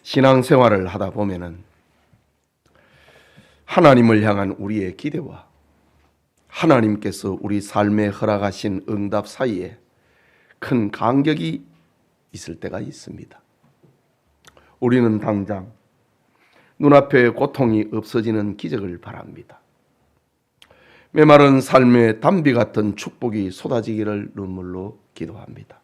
신앙생활을 하다 보면은 하나님을 향한 우리의 기대와 하나님께서 우리 삶에 허락하신 응답 사이에 큰 간격이 있을 때가 있습니다. 우리는 당장 눈앞에 고통이 없어지는 기적을 바랍니다. 메마른 삶의 담비 같은 축복이 쏟아지기를 눈물로 기도합니다.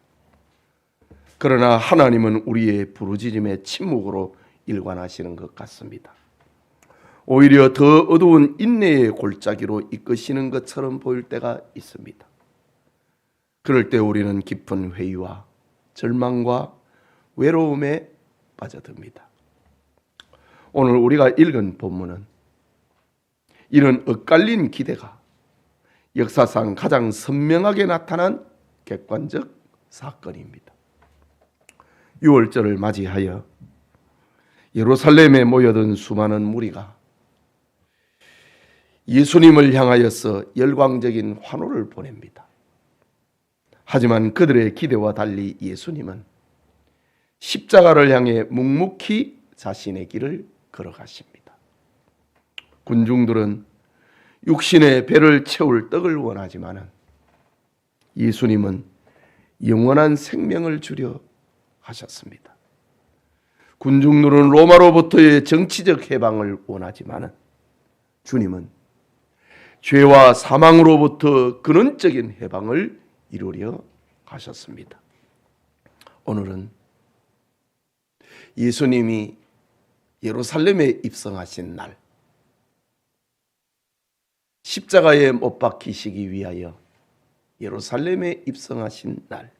그러나 하나님은 우리의 부르짖음에 침묵으로 일관하시는 것 같습니다. 오히려 더 어두운 인내의 골짜기로 이끄시는 것처럼 보일 때가 있습니다. 그럴 때 우리는 깊은 회의와 절망과 외로움에 빠져듭니다. 오늘 우리가 읽은 본문은 이런 엇갈린 기대가 역사상 가장 선명하게 나타난 객관적 사건입니다. 6월절을 맞이하여 예루살렘에 모여든 수많은 무리가 예수님을 향하여서 열광적인 환호를 보냅니다. 하지만 그들의 기대와 달리 예수님은 십자가를 향해 묵묵히 자신의 길을 걸어가십니다. 군중들은 육신의 배를 채울 떡을 원하지만 예수님은 영원한 생명을 주려 하셨습니다. 군중들은 로마로부터의 정치적 해방을 원하지만 주님은 죄와 사망으로부터 근원적인 해방을 이루려 하셨습니다. 오늘은 예수님이 예루살렘에 입성하신 날, 십자가에 못 박히시기 위하여 예루살렘에 입성하신 날,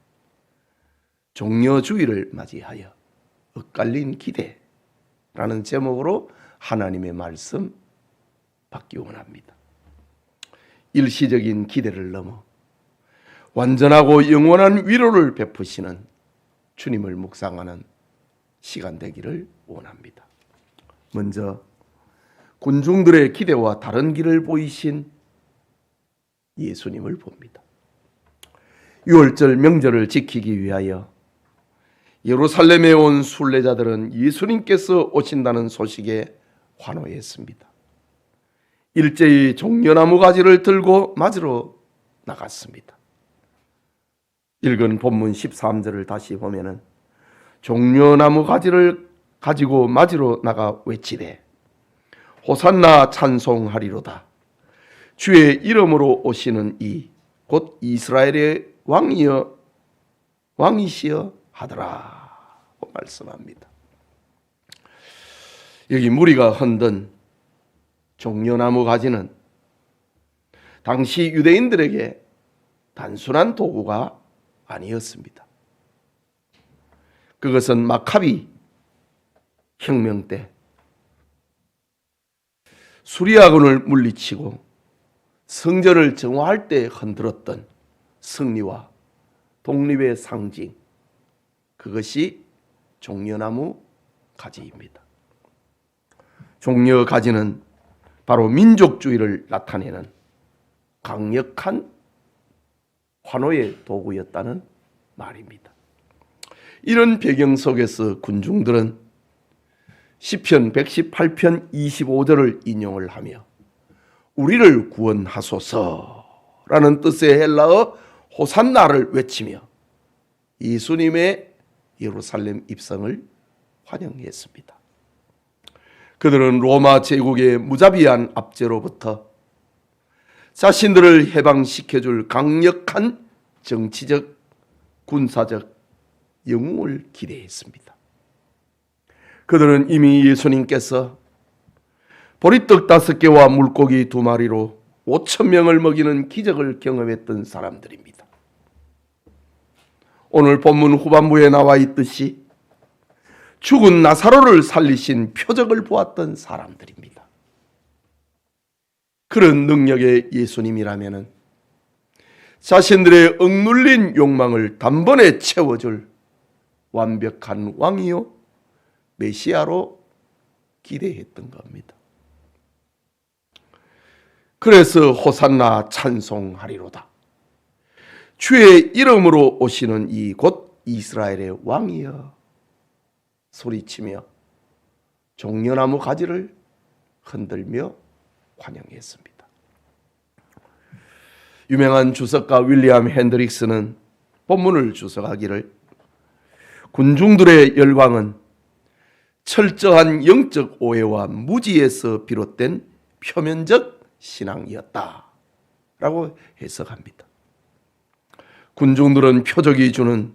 종려주일을 맞이하여 엇갈린 기대라는 제목으로 하나님의 말씀 받기 원합니다. 일시적인 기대를 넘어 완전하고 영원한 위로를 베푸시는 주님을 묵상하는 시간 되기를 원합니다. 먼저 군중들의 기대와 다른 길을 보이신 예수님을 봅니다. 6월절 명절을 지키기 위하여 예루살렘에 온 순례자들은 예수님께서 오신다는 소식에 환호했습니다. 일제히 종려나무 가지를 들고 맞으러 나갔습니다. 읽은 본문 13절을 다시 보면은 종려나무 가지를 가지고 맞으러 나가 외치되 호산나 찬송하리로다. 주의 이름으로 오시는 이 곧 이스라엘의 왕이시여 하더라 말씀합니다. 여기 무리가 흔든 종려나무 가지는 당시 유대인들에게 단순한 도구가 아니었습니다. 그것은 마카비 혁명 때 수리아군을 물리치고 성전을 정화할 때 흔들었던 승리와 독립의 상징, 그것이 종려나무 가지입니다. 종려 가지는 바로 민족주의를 나타내는 강력한 환호의 도구였다는 말입니다. 이런 배경 속에서 군중들은 시편 118편 25절을 인용을 하며 우리를 구원하소서라는 뜻의 헬라어 호산나를 외치며 예수님의 예루살렘 입성을 환영했습니다. 그들은 로마 제국의 무자비한 압제로부터 자신들을 해방시켜줄 강력한 정치적, 군사적 영웅을 기대했습니다. 그들은 이미 예수님께서 보리떡 5개와 물고기 2마리로 5,000명을 먹이는 기적을 경험했던 사람들입니다. 오늘 본문 후반부에 나와 있듯이 죽은 나사로를 살리신 표적을 보았던 사람들입니다. 그런 능력의 예수님이라면 자신들의 억눌린 욕망을 단번에 채워줄 완벽한 왕이요 메시아로 기대했던 겁니다. 그래서 호산나 찬송하리로다. 주의 이름으로 오시는 이 곧 이스라엘의 왕이여 소리치며 종려나무 가지를 흔들며 환영했습니다. 유명한 주석가 윌리엄 핸드릭스는 본문을 주석하기를 군중들의 열광은 철저한 영적 오해와 무지에서 비롯된 표면적 신앙이었다 라고 해석합니다. 군중들은 표적이 주는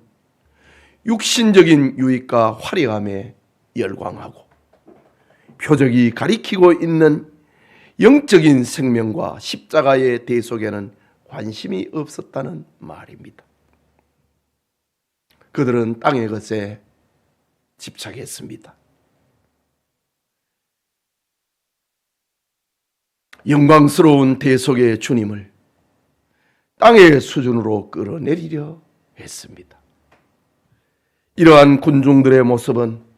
육신적인 유익과 화려함에 열광하고 표적이 가리키고 있는 영적인 생명과 십자가의 대속에는 관심이 없었다는 말입니다. 그들은 땅의 것에 집착했습니다. 영광스러운 대속의 주님을 땅의 수준으로 끌어내리려 했습니다. 이러한 군중들의 모습은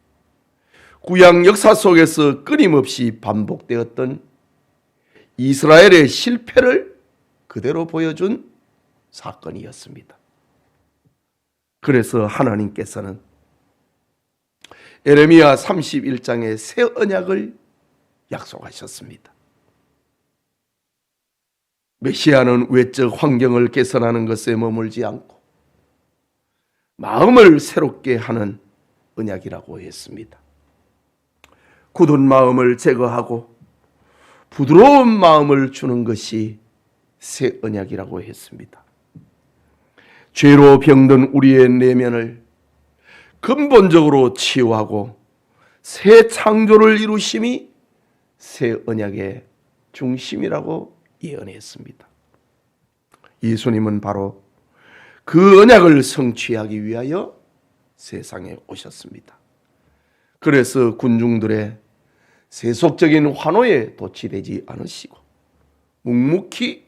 구약 역사 속에서 끊임없이 반복되었던 이스라엘의 실패를 그대로 보여준 사건이었습니다. 그래서 하나님께서는 에레미야 31장의 새 언약을 약속하셨습니다. 메시아는 외적 환경을 개선하는 것에 머물지 않고 마음을 새롭게 하는 언약이라고 했습니다. 굳은 마음을 제거하고 부드러운 마음을 주는 것이 새 언약이라고 했습니다. 죄로 병든 우리의 내면을 근본적으로 치유하고 새 창조를 이루심이 새 언약의 중심이라고 예언했습니다. 예수님은 바로 그 언약을 성취하기 위하여 세상에 오셨습니다. 그래서 군중들의 세속적인 환호에 도취되지 않으시고 묵묵히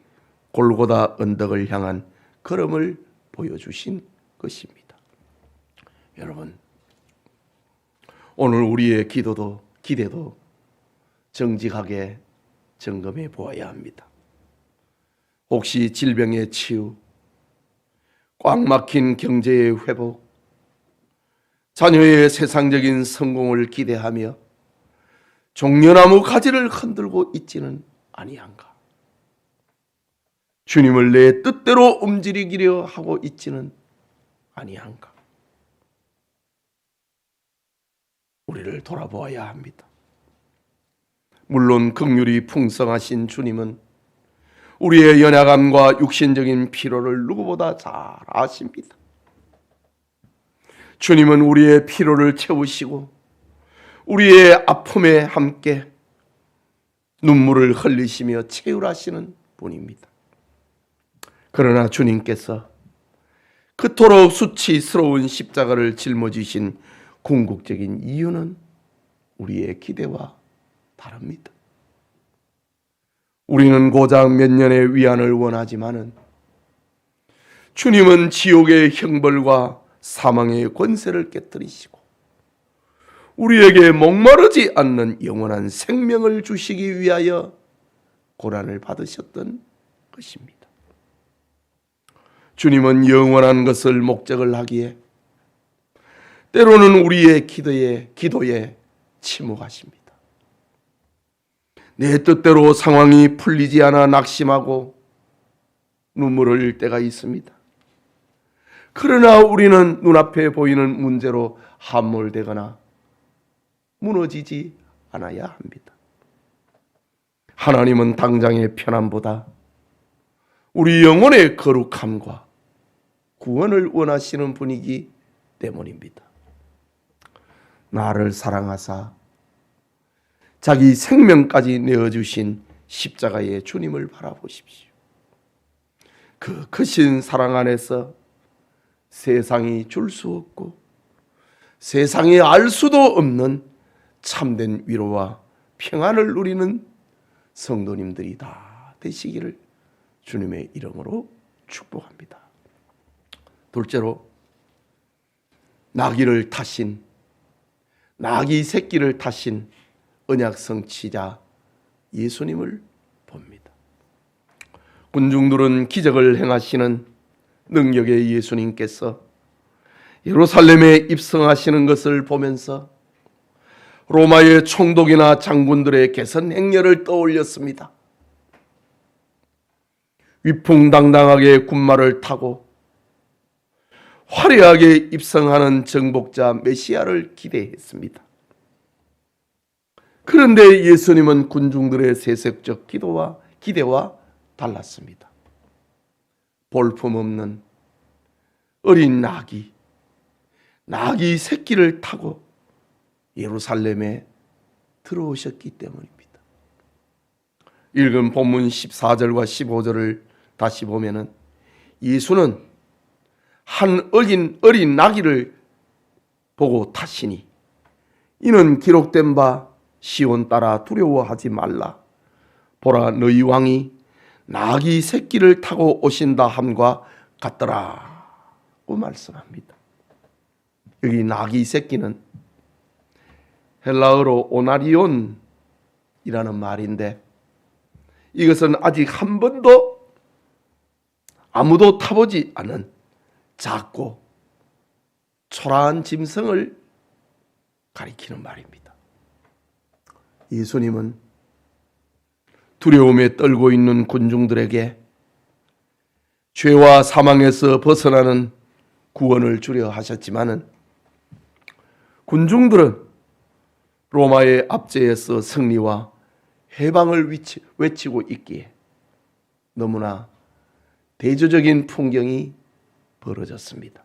골고다 언덕을 향한 걸음을 보여주신 것입니다. 여러분, 오늘 우리의 기대도 정직하게 점검해 보아야 합니다. 혹시 질병의 치유, 꽉 막힌 경제의 회복, 자녀의 세상적인 성공을 기대하며 종려나무 가지를 흔들고 있지는 아니한가? 주님을 내 뜻대로 움직이려 하고 있지는 아니한가? 우리를 돌아보아야 합니다. 물론 긍휼이 풍성하신 주님은 우리의 연약함과 육신적인 피로를 누구보다 잘 아십니다. 주님은 우리의 피로를 채우시고 우리의 아픔에 함께 눈물을 흘리시며 채울하시는 분입니다. 그러나 주님께서 그토록 수치스러운 십자가를 짊어지신 궁극적인 이유는 우리의 기대와 다릅니다. 우리는 고작 몇 년의 위안을 원하지만은 주님은 지옥의 형벌과 사망의 권세를 깨뜨리시고 우리에게 목마르지 않는 영원한 생명을 주시기 위하여 고난을 받으셨던 것입니다. 주님은 영원한 것을 목적을 하기에 때로는 우리의 기도에 침묵하십니다. 내 뜻대로 상황이 풀리지 않아 낙심하고 눈물을 흘릴 때가 있습니다. 그러나 우리는 눈앞에 보이는 문제로 함몰되거나 무너지지 않아야 합니다. 하나님은 당장의 편안보다 우리 영혼의 거룩함과 구원을 원하시는 분이기 때문입니다. 나를 사랑하사 자기 생명까지 내어주신 십자가의 주님을 바라보십시오. 그 크신 사랑 안에서 세상이 줄 수 없고 세상이 알 수도 없는 참된 위로와 평안을 누리는 성도님들이 다 되시기를 주님의 이름으로 축복합니다. 둘째로, 나귀 새끼를 타신 언약 성취자 예수님을 봅니다. 군중들은 기적을 행하시는 능력의 예수님께서 예루살렘에 입성하시는 것을 보면서 로마의 총독이나 장군들의 개선 행렬을 떠올렸습니다. 위풍당당하게 군마를 타고 화려하게 입성하는 정복자 메시아를 기대했습니다. 그런데 예수님은 군중들의 세속적 기대와 달랐습니다. 볼품없는 어린 나귀 새끼를 타고 예루살렘에 들어오셨기 때문입니다. 읽은 본문 14절과 15절을 다시 보면은 예수는 한 어린 나귀를 보고 타시니 이는 기록된 바 시온 따라 두려워하지 말라. 보라 너희 왕이 나귀 새끼를 타고 오신다 함과 같더라고 말씀합니다. 여기 나귀 새끼는 헬라어로 오나리온이라는 말인데 이것은 아직 한 번도 아무도 타보지 않은 작고 초라한 짐승을 가리키는 말입니다. 예수님은 두려움에 떨고 있는 군중들에게 죄와 사망에서 벗어나는 구원을 주려 하셨지만은 군중들은 로마의 압제에서 승리와 해방을 외치고 있기에 너무나 대조적인 풍경이 벌어졌습니다.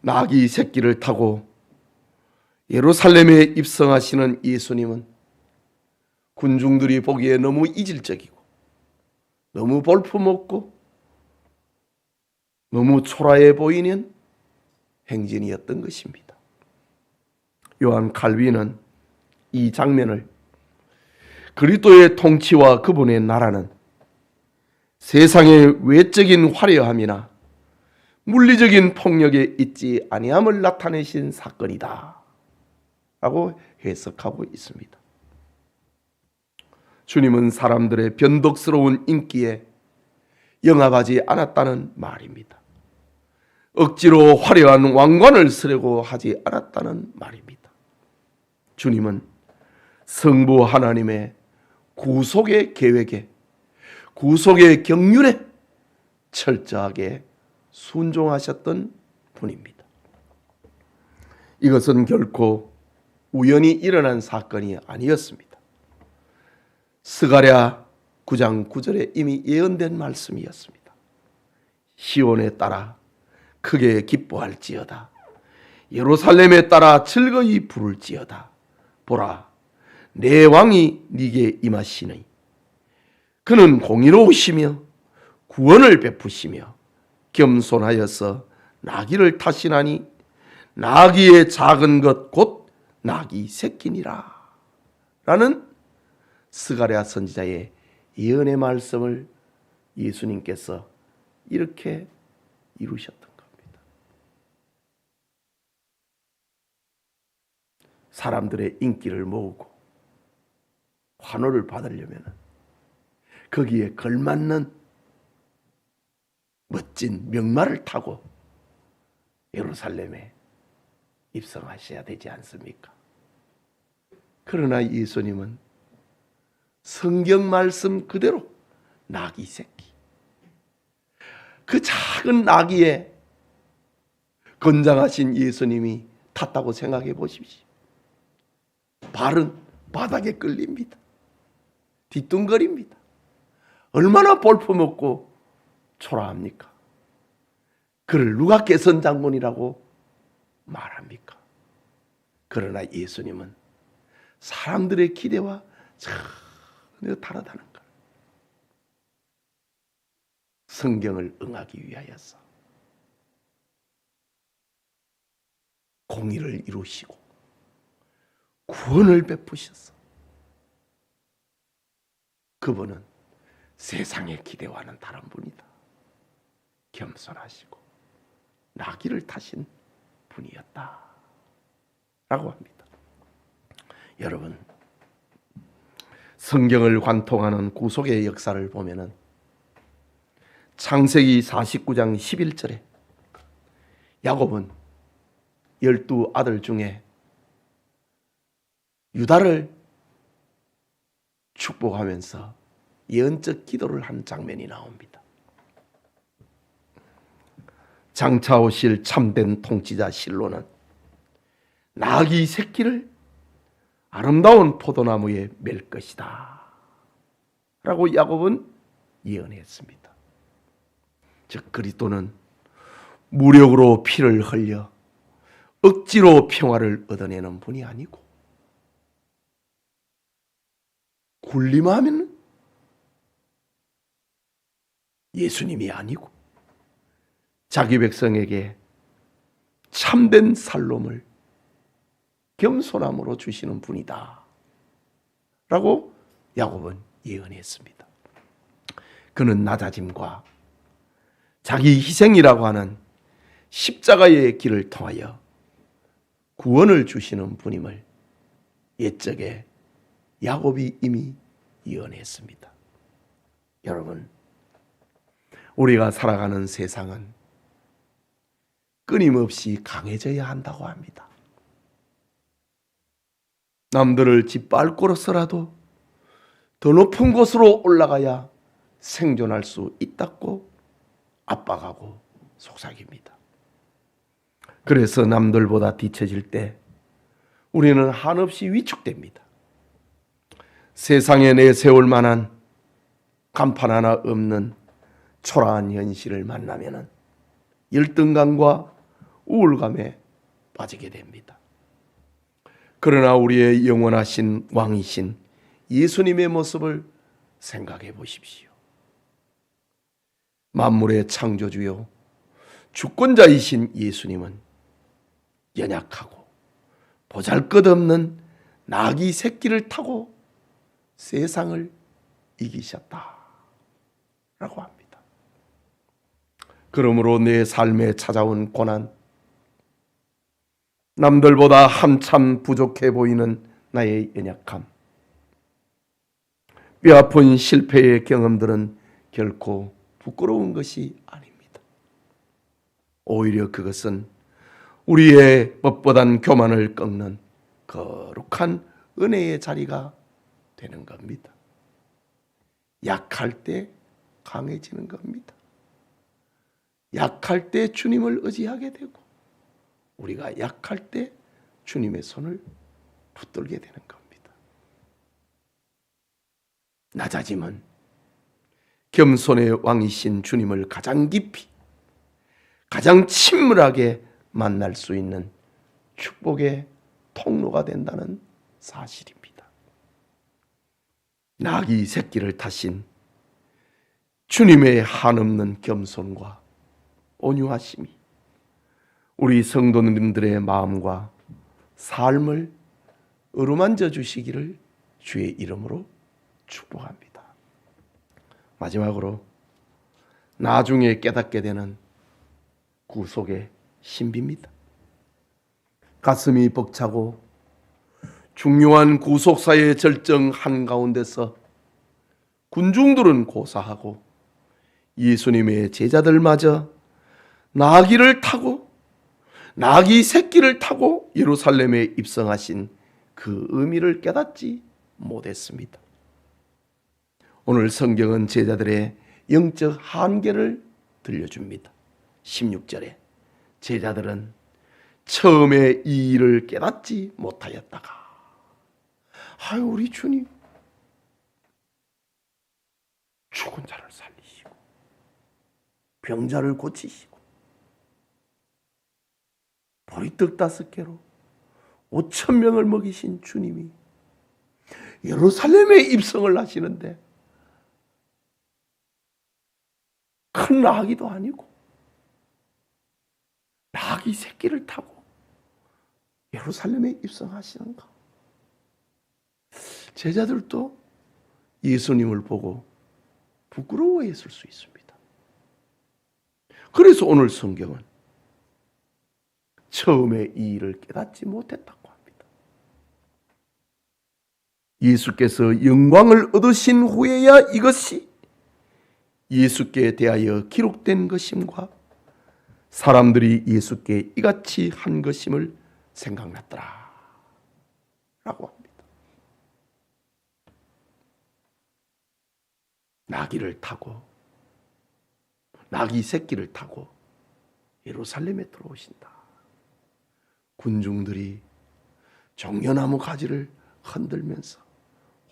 나귀 새끼를 타고 예루살렘에 입성하시는 예수님은 군중들이 보기에 너무 이질적이고 너무 볼품없고 너무 초라해 보이는 행진이었던 것입니다. 요한 칼빈은 이 장면을 그리스도의 통치와 그분의 나라는 세상의 외적인 화려함이나 물리적인 폭력에 있지 아니함을 나타내신 사건이다 라고 해석하고 있습니다. 주님은 사람들의 변덕스러운 인기에 영합하지 않았다는 말입니다. 억지로 화려한 왕관을 쓰려고 하지 않았다는 말입니다. 주님은 성부 하나님의 구속의 계획에, 구속의 경륜에 철저하게 순종하셨던 분입니다. 이것은 결코 우연히 일어난 사건이 아니었습니다. 스가랴 9장 9절에 이미 예언된 말씀이었습니다. 시온에 따라 크게 기뻐할지어다. 예루살렘에 따라 즐거이 부를지어다. 보라, 내 왕이 네게 임하시니 그는 공의로우시며 구원을 베푸시며 겸손하여서 나귀를 타시나니 나귀의 작은 것 곧 나귀 새끼니라 라는 스가랴 선지자의 예언의 말씀을 예수님께서 이렇게 이루셨던 겁니다. 사람들의 인기를 모으고 환호를 받으려면 거기에 걸맞는 멋진 명마를 타고 예루살렘에 입성하셔야 되지 않습니까? 그러나 예수님은 성경 말씀 그대로 나귀 새끼, 그 작은 나귀에 건장하신 예수님이 탔다고 생각해 보십시오. 발은 바닥에 끌립니다. 뒤뚱거립니다. 얼마나 볼품없고 초라합니까? 그를 누가 개선 장군이라고 말합니까? 그러나 예수님은 사람들의 기대와 전혀 다르다는 것. 성경을 응하기 위하여서 공의를 이루시고 구원을 베푸셔서 그분은 세상의 기대와는 다른 분이다. 겸손하시고 나귀를 타신 분이었다 라고 합니다. 여러분, 성경을 관통하는 구속의 역사를 보면은 창세기 49장 11절에 야곱은 12 아들 중에 유다를 축복하면서 예언적 기도를 한 장면이 나옵니다. 장차 오실 참된 통치자 실로는 나귀 새끼를 아름다운 포도나무에 맬 것이다 라고 야곱은 예언했습니다. 즉 그리스도는 무력으로 피를 흘려 억지로 평화를 얻어내는 분이 아니고 군림하면 예수님이 아니고 자기 백성에게 참된 살롬을 겸손함으로 주시는 분이다 라고 야곱은 예언했습니다. 그는 낮아짐과 자기 희생이라고 하는 십자가의 길을 통하여 구원을 주시는 분임을 옛적에 야곱이 이미 예언했습니다. 여러분, 우리가 살아가는 세상은 끊임없이 강해져야 한다고 합니다. 남들을 짓밟고서라도 더 높은 곳으로 올라가야 생존할 수 있다고 압박하고 속삭입니다. 그래서 남들보다 뒤처질 때 우리는 한없이 위축됩니다. 세상에 내세울 만한 간판 하나 없는 초라한 현실을 만나면 열등감과 우울감에 빠지게 됩니다. 그러나 우리의 영원하신 왕이신 예수님의 모습을 생각해 보십시오. 만물의 창조주요 주권자이신 예수님은 연약하고 보잘것없는 나귀 새끼를 타고 세상을 이기셨다라고 합니다. 그러므로 내 삶에 찾아온 고난, 남들보다 한참 부족해 보이는 나의 연약함, 뼈아픈 실패의 경험들은 결코 부끄러운 것이 아닙니다. 오히려 그것은 우리의 뻣뻣한 교만을 꺾는 거룩한 은혜의 자리가 되는 겁니다. 약할 때 강해지는 겁니다. 약할 때 주님을 의지하게 되고 우리가 약할 때 주님의 손을 붙들게 되는 겁니다. 낮아짐은 겸손의 왕이신 주님을 가장 깊이, 가장 친밀하게 만날 수 있는 축복의 통로가 된다는 사실입니다. 나귀 새끼를 타신 주님의 한없는 겸손과 온유하심이 우리 성도님들의 마음과 삶을 어루만져 주시기를 주의 이름으로 축복합니다. 마지막으로 나중에 깨닫게 되는 구속의 신비입니다. 가슴이 벅차고 중요한 구속사의 절정 한가운데서 군중들은 고사하고 예수님의 제자들마저 나귀를 타고 나귀 새끼를 타고 예루살렘에 입성하신 그 의미를 깨닫지 못했습니다. 오늘 성경은 제자들의 영적 한계를 들려줍니다. 16절에 제자들은 처음에 이 일을 깨닫지 못하였다가 아유 우리 주님 죽은 자를 살리시고 병자를 고치시고 보리떡 5개로 5,000명을 먹이신 주님이 예루살렘에 입성을 하시는데 큰 나귀도 아니고 나귀 새끼를 타고 예루살렘에 입성하시는가? 제자들도 예수님을 보고 부끄러워했을 수 있습니다. 그래서 오늘 성경은 처음에 이 일을 깨닫지 못했다고 합니다. 예수께서 영광을 얻으신 후에야 이것이 예수께 대하여 기록된 것임과 사람들이 예수께 이같이 한 것임을 생각났더라 라고 합니다. 나귀를 타고, 나귀 새끼를 타고 예루살렘에 들어오신다. 군중들이 종려나무 가지를 흔들면서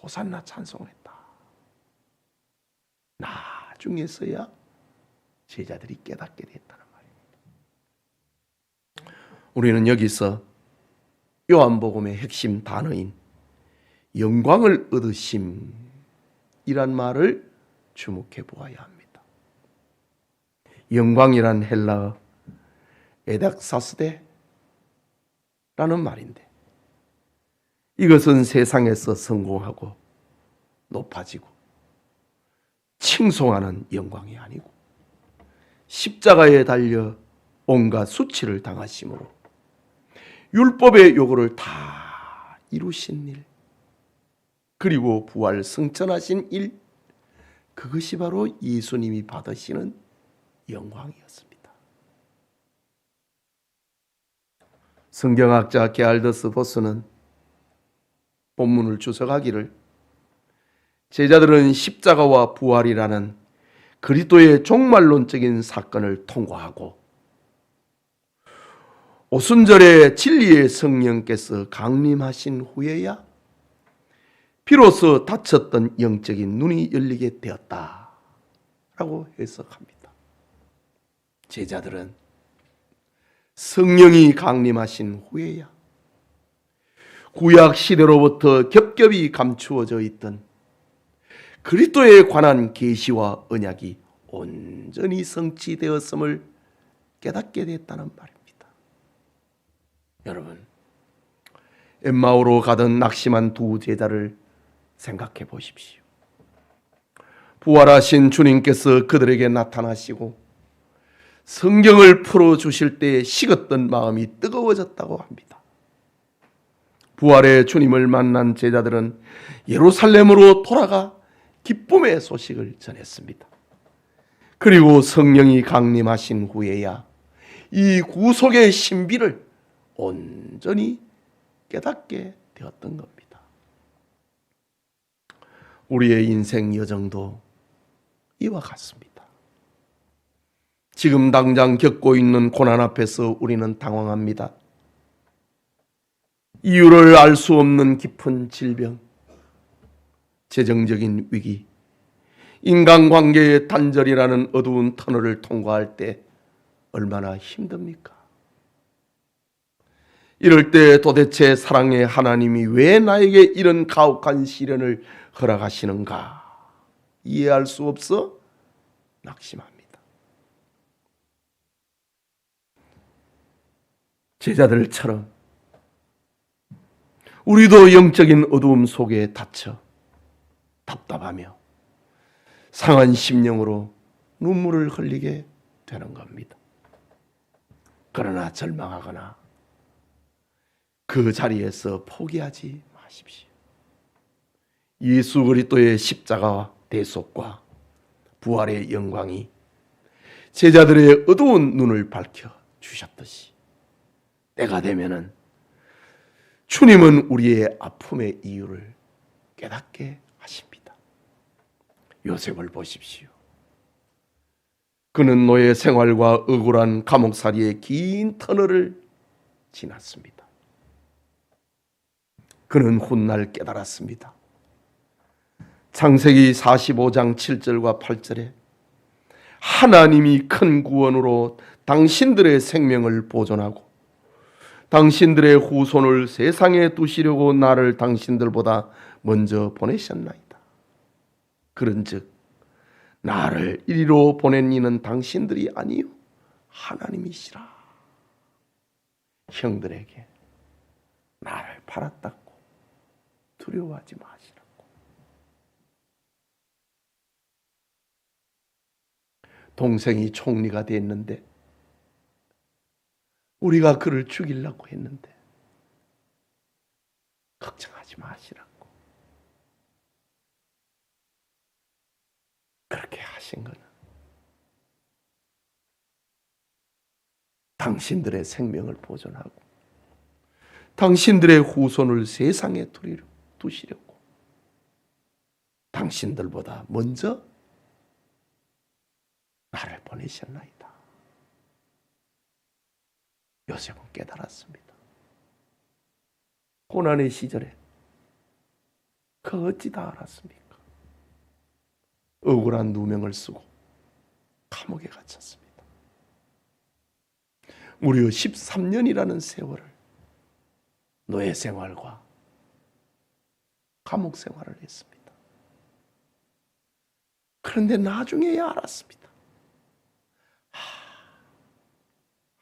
호산나 찬송했다. 나중에서야 제자들이 깨닫게 됐다는 말입니다. 우리는 여기서 요한복음의 핵심 단어인 영광을 얻으심이란 말을 주목해 보아야 합니다. 영광이란 헬라어 에닥사스데라는 말인데, 이것은 세상에서 성공하고 높아지고 칭송하는 영광이 아니고, 십자가에 달려 온갖 수치를 당하심으로 율법의 요구를 다 이루신 일, 그리고 부활 승천하신 일, 그것이 바로 예수님이 받으시는 영광이었습니다. 성경학자 게알더스 보스는 본문을 주석하기를, 제자들은 십자가와 부활이라는 그리스도의 종말론적인 사건을 통과하고 오순절에 진리의 성령께서 강림하신 후에야 비로소 닫혔던 영적인 눈이 열리게 되었다라고 해석합니다. 제자들은 성령이 강림하신 후에야 구약 시대로부터 겹겹이 감추어져 있던 그리스도에 관한 계시와 언약이 온전히 성취되었음을 깨닫게 됐다는 말입니다. 여러분, 엠마오로 가던 낙심한 두 제자를 생각해 보십시오. 부활하신 주님께서 그들에게 나타나시고 성경을 풀어주실 때 식었던 마음이 뜨거워졌다고 합니다. 부활의 주님을 만난 제자들은 예루살렘으로 돌아가 기쁨의 소식을 전했습니다. 그리고 성령이 강림하신 후에야 이 구속의 신비를 온전히 깨닫게 되었던 겁니다. 우리의 인생 여정도 이와 같습니다. 지금 당장 겪고 있는 고난 앞에서 우리는 당황합니다. 이유를 알 수 없는 깊은 질병, 재정적인 위기, 인간관계의 단절이라는 어두운 터널을 통과할 때 얼마나 힘듭니까? 이럴 때 도대체 사랑의 하나님이 왜 나에게 이런 가혹한 시련을 허락하시는가 이해할 수 없어 낙심합니다. 제자들처럼 우리도 영적인 어두움 속에 닫혀 답답하며 상한 심령으로 눈물을 흘리게 되는 겁니다. 그러나 절망하거나 그 자리에서 포기하지 마십시오. 예수 그리스도의 십자가와 대속과 부활의 영광이 제자들의 어두운 눈을 밝혀 주셨듯이 때가 되면은 주님은 우리의 아픔의 이유를 깨닫게 하십니다. 요셉을 보십시오. 그는 노예 생활과 억울한 감옥살이의 긴 터널을 지났습니다. 그는 훗날 깨달았습니다. 창세기 45장 7절과 8절에 하나님이 큰 구원으로 당신들의 생명을 보존하고 당신들의 후손을 세상에 두시려고 나를 당신들보다 먼저 보내셨나이다. 그런즉 나를 이리로 보낸 이는 당신들이 아니요 하나님이시라. 형들에게 나를 팔았다고 두려워하지 마시라고. 동생이 총리가 됐는데 우리가 그를 죽이려고 했는데 걱정하지 마시라고. 그렇게 하신 거는 당신들의 생명을 보존하고 당신들의 후손을 세상에 두시려고 당신들보다 먼저 나를 보내셨나이다. 요셉은 깨달았습니다. 고난의 시절에 그 어찌 다 알았습니까? 억울한 누명을 쓰고 감옥에 갇혔습니다. 무려 13년이라는 세월을 노예 생활과 감옥 생활을 했습니다. 그런데 나중에야 알았습니다.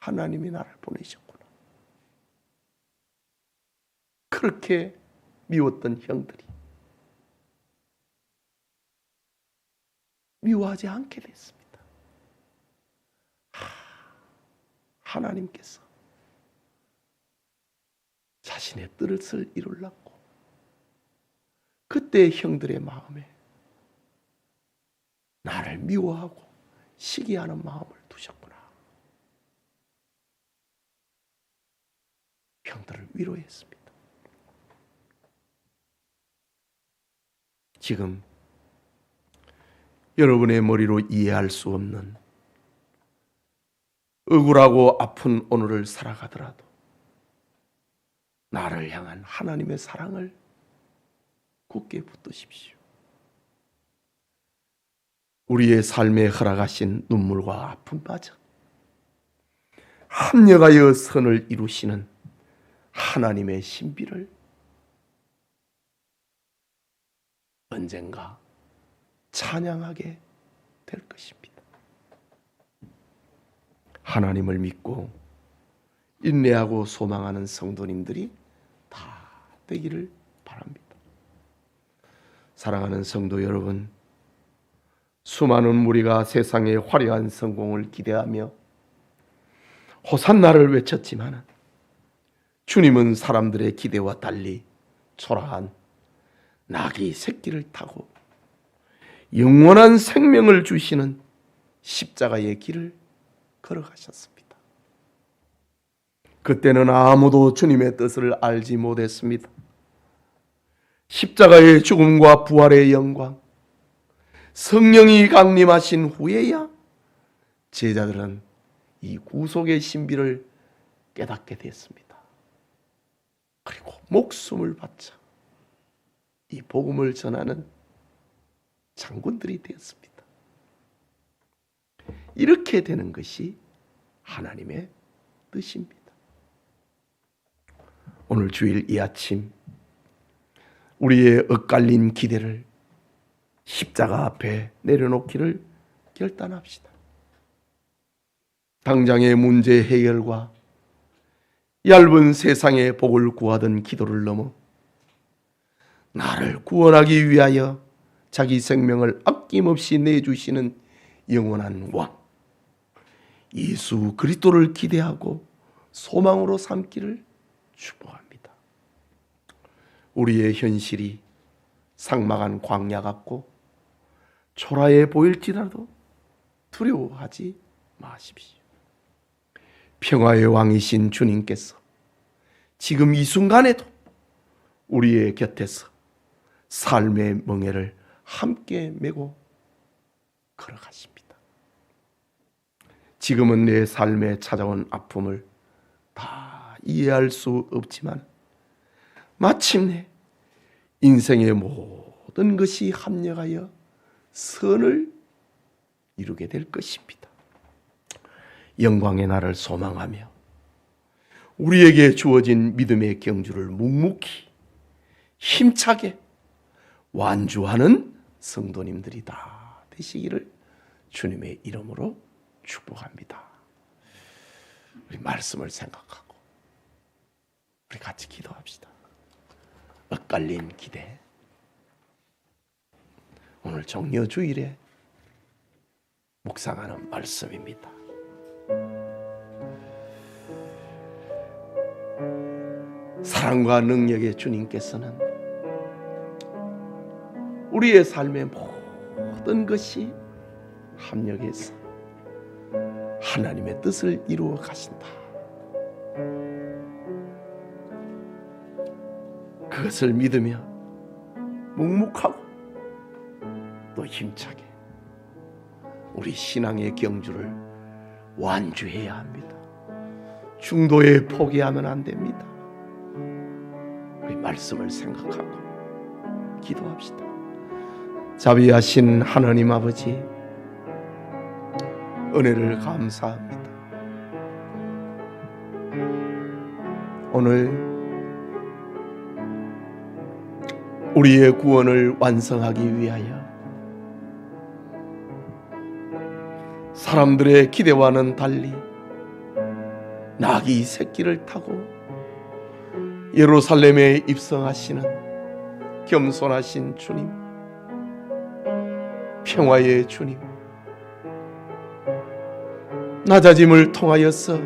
하나님이 나를 보내셨구나. 그렇게 미웠던 형들이 미워하지 않게 됐습니다. 하나님께서 자신의 뜻을 이루려고 그때 형들의 마음에 나를 미워하고 시기하는 마음을 두셨구나. 형들을 위로했습니다. 지금 여러분의 머리로 이해할 수 없는 억울하고 아픈 오늘을 살아가더라도 나를 향한 하나님의 사랑을 굳게 붙드십시오. 우리의 삶에 허락하신 눈물과 아픔마저 합력하여 선을 이루시는 하나님의 신비를 언젠가 찬양하게 될 것입니다. 하나님을 믿고 인내하고 소망하는 성도님들이 다 되기를 바랍니다. 사랑하는 성도 여러분, 수많은 무리가 세상의 화려한 성공을 기대하며 호산나를 외쳤지만 주님은 사람들의 기대와 달리 초라한 나귀 새끼를 타고 영원한 생명을 주시는 십자가의 길을 걸어가셨습니다. 그때는 아무도 주님의 뜻을 알지 못했습니다. 십자가의 죽음과 부활의 영광, 성령이 강림하신 후에야 제자들은 이 구속의 신비를 깨닫게 됐습니다. 그리고 목숨을 바쳐 이 복음을 전하는 장군들이 되었습니다. 이렇게 되는 것이 하나님의 뜻입니다. 오늘 주일 이 아침 우리의 엇갈린 기대를 십자가 앞에 내려놓기를 결단합시다. 당장의 문제 해결과 얇은 세상의 복을 구하던 기도를 넘어 나를 구원하기 위하여 자기 생명을 아낌없이 내주시는 영원한 왕 예수 그리스도를 기대하고 소망으로 삼기를 축복합니다. 우리의 현실이 삭막한 광야 같고 초라해 보일지라도 두려워하지 마십시오. 평화의 왕이신 주님께서 지금 이 순간에도 우리의 곁에서 삶의 멍에를 함께 메고 걸어가십니다. 지금은 내 삶에 찾아온 아픔을 다 이해할 수 없지만 마침내 인생의 모든 것이 합력하여 선을 이루게 될 것입니다. 영광의 날을 소망하며 우리에게 주어진 믿음의 경주를 묵묵히 힘차게 완주하는 성도님들이 다 되시기를 주님의 이름으로 축복합니다. 우리 말씀을 생각하고 우리 같이 기도합시다. 엇갈린 기대. 오늘 정여주일에 묵상하는 말씀입니다. 사랑과 능력의 주님께서는 우리의 삶의 모든 것이 합력해서 하나님의 뜻을 이루어 가신다. 그것을 믿으며 묵묵하고 또 힘차게 우리 신앙의 경주를 완주해야 합니다. 중도에 포기하면 안 됩니다. 우리 말씀을 생각하고 기도합시다. 자비하신 하나님 아버지, 은혜를 감사합니다. 오늘 우리의 구원을 완성하기 위하여 사람들의 기대와는 달리 나귀 새끼를 타고 예루살렘에 입성하시는 겸손하신 주님, 평화의 주님, 낮아짐을 통하여서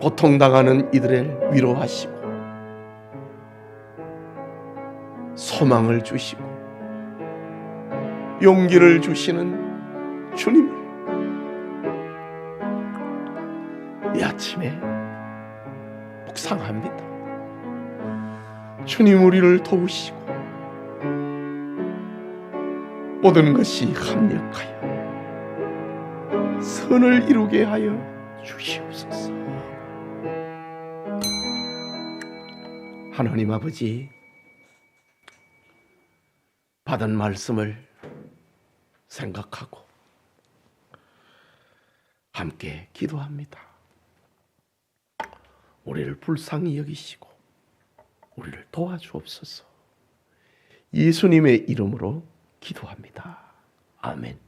고통당하는 이들을 위로하시고 소망을 주시고 용기를 주시는 주님을 이 아침에 묵상합니다. 주님, 우리를 도우시고 모든 것이 합력하여 선을 이루게 하여 주시옵소서. 하나님 아버지, 받은 말씀을 생각하고 함께 기도합니다. 우리를 불쌍히 여기시고 우리를 도와주옵소서. 예수님의 이름으로 기도합니다. 아멘.